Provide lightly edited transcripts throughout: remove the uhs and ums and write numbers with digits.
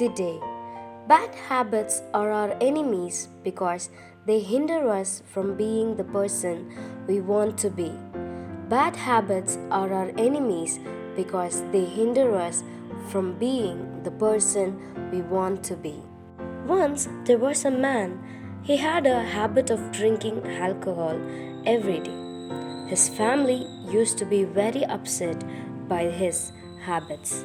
the day. Bad habits are our enemies because they hinder us from being the person we want to be. Bad habits are our enemies because they hinder us from being the person we want to be. Once there was a man, he had a habit of drinking alcohol every day. His family used to be very upset by his habits.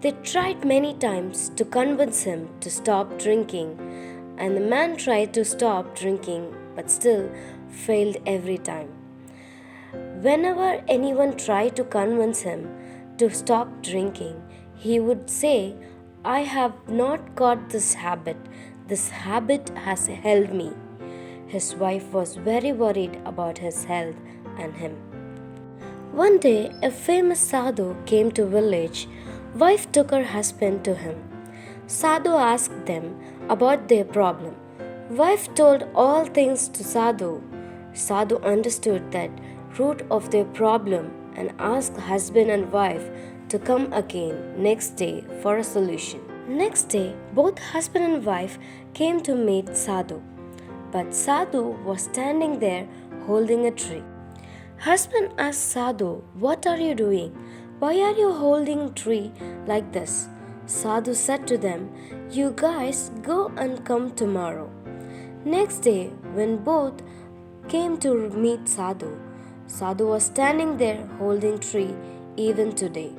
They tried many times to convince him to stop drinking, and the man tried to stop drinking but still failed every time. Whenever anyone tried to convince him to stop drinking, he would say, "I have not got this habit. This habit has held me." His wife was very worried about his health and him. One day, a famous sadhu came to village. Wife took her husband to him. Sadhu asked them about their problem. Wife told all things to Sadhu. Sadhu understood that root of their problem and asked husband and wife to come again next day for a solution. Next day, both husband and wife came to meet Sadhu. But Sadhu was standing there holding a tree. Husband asked Sadhu, "What are you doing? Why are you holding a tree like this?" Sadhu said to them, "You guys go and come tomorrow." Next day, when both came to meet Sadhu, Sadhu was standing there holding tree even today.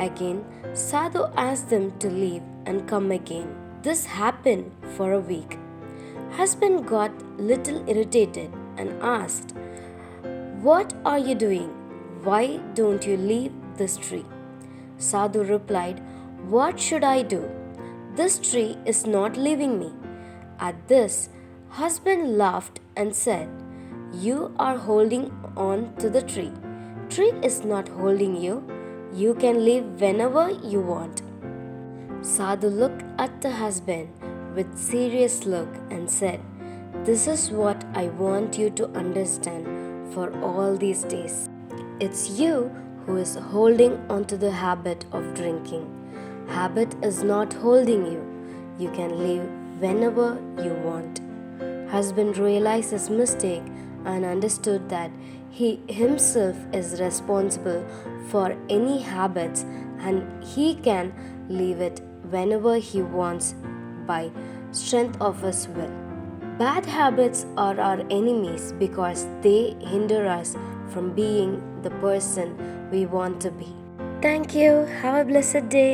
Again, Sadhu asked them to leave and come again. This happened for a week. Husband got little irritated and asked, "What are you doing? Why don't you leave this tree?" Sadhu replied, "What should I do? This tree is not leaving me." At this, husband laughed and said, "You are holding on to the tree. Tree is not holding you. You can leave whenever you want." Sadhu looked at the husband with serious look and said, "This is what I want you to understand for all these days. It's you who is holding onto the habit of drinking. Habit is not holding you. You can leave whenever you want." Husband realized his mistake and understood that he himself is responsible for any habits and he can leave it whenever he wants by strength of his will. Bad habits are our enemies because they hinder us from being the person we want to be. Thank you. Have a blessed day.